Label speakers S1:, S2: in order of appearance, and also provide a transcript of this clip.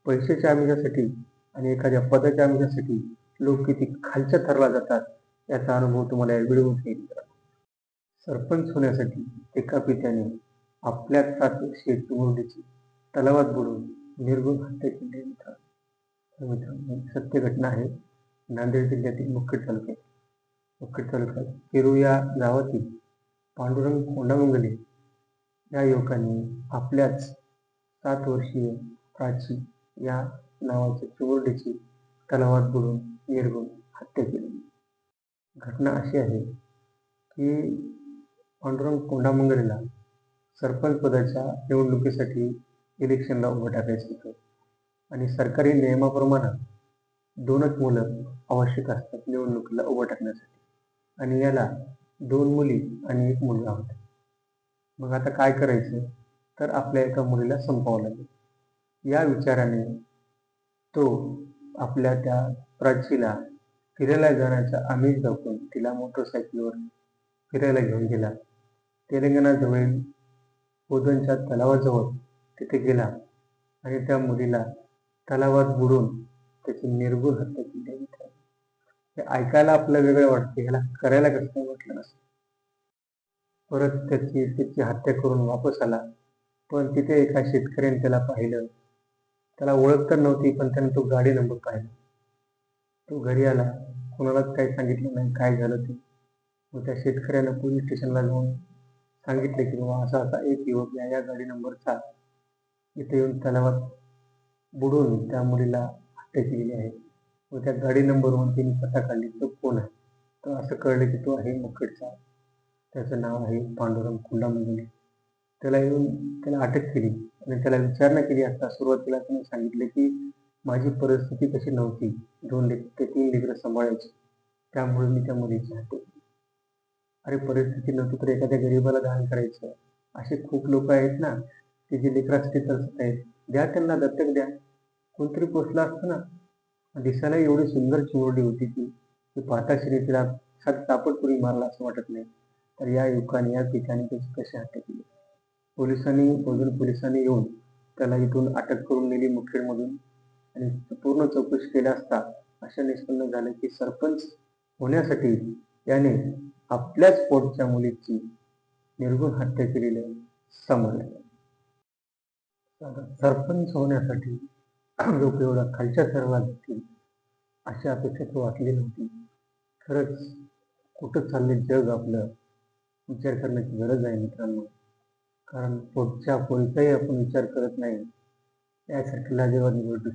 S1: पैशाच्या आमिषासाठी आणि एखाद्या पदाच्या आमिषासाठी लोक किती खालच्या थरला जातात याचा अनुभव तुम्हाला या व्हिडिओमध्ये येईल. सरपंच होण्यासाठी एका पित्याने आपल्या 7 वर्षीय चिमुरडीची तलावात बुडवून निर्घृण हत्या केली आहे मित्रांनो. सत्य घटना आहे. नांदेड जिल्ह्यातील मुखेड तालुक्यात पेरू या गावातील पांडुरंग कोंडामंगले या युवकाने आपल्याच 7 वर्षीय प्राची या नावाच्या चिमुरडीची तलावात बुडवून निर्घृण हत्या केली. घटना अशी आहे की पांडुरंग कोंडामंगलेला सरपंच पदाच्या निवडणुकीसाठी इलेक्शनला उभं टाकायचं होतं आणि सरकारी नियमाप्रमाणे 2च मुलं आवश्यक असतात निवडणुकीला उभं टाकण्यासाठी आणि याला 2 मुली आणि 1 मुलगा होता. मग आता काय करायचं तर आपल्या एका मुलीला संपवावं लागेल. या विचाराने तो आपल्या त्या प्राचीला फिरायला जाण्याचा आमिष दाखवून तिला मोटरसायकलवर फिरायला घेऊन गेला. तेलंगणाजवळील पोदनच्या तलावाजवळ तिथे गेला आणि त्या मुलीला तलावात बुडवून त्याची निर्घृण हत्या केली. हे ऐकायला आपल्याला वेगळं वाटतं, ह्याला करायला कसं काय वाटलं नसतं. परत त्याची हत्या करून वापस आला, पण तिथे एका शेतकऱ्याने त्याला पाहिलं. त्याला ओळख तर नव्हती, पण त्याने तो गाडी नंबर पाहिला. तो घरी आला, कोणालाच काही सांगितलं नाही काय झालं ते. मग त्या शेतकऱ्यानं पोलीस स्टेशनला जाऊन सांगितले की बाबा असा असा एक युवक या गाडी नंबरचा इथे येऊन तलावात बुडून त्या मुलीला हत्या केलेली आहे. व त्या गाडी नंबरवरून त्यांनी पत्ता काढली तो कोण आहे. तर असं कळलं की तो आहे मुखेडचा. त्याचं नाव आहे पांडुरंग कोंडामंगले. त्याला अटक केली आणि त्याला विचारणा केली असता सुरुवातीला त्याने सांगितले की माझी परिस्थिती कशी नव्हती, 2 ते 3 लेकरं सांभाळायची, त्यामुळे मी त्या मुलीची हत्या केली. अरे परिस्थिती नव्हती तर एखाद्या गरीबाला दान करायचं. असे खूप लोक आहेत ना की जे लेकरासाठी तरसत आहेत. द्या त्यांना दत्तक द्या. कोणतरी पोचलं असतं ना. दिसायला एवढी सुंदर चिमुरडी होती ती पाहता तिला तापटपुरी मारला असं वाटत नाही. तर या युवकाने या पित्याने त्याची कशी हत्या केली. पोलिसांनी येऊन त्याला इथून अटक करून नेली मुखेडमधून आणि पूर्ण चौकशी केल्या असता अशा निष्पन्न झालं की सरपंच होण्यासाठी याने आपल्याच पोटच्या मुलीची निर्घृण हत्या केलेली समजलं. सरपंच होण्यासाठी लोक एवढा खालच्या थराला जातील अशी अपेक्षा तर वाटली नव्हती. खरंच कुठं चालले जग आपलं विचार करण्याची गरज आहे मित्रांनो. कारण पुढच्या कोणताही आपण विचार करत नाही यासाठी लाजेवादी गोष्ट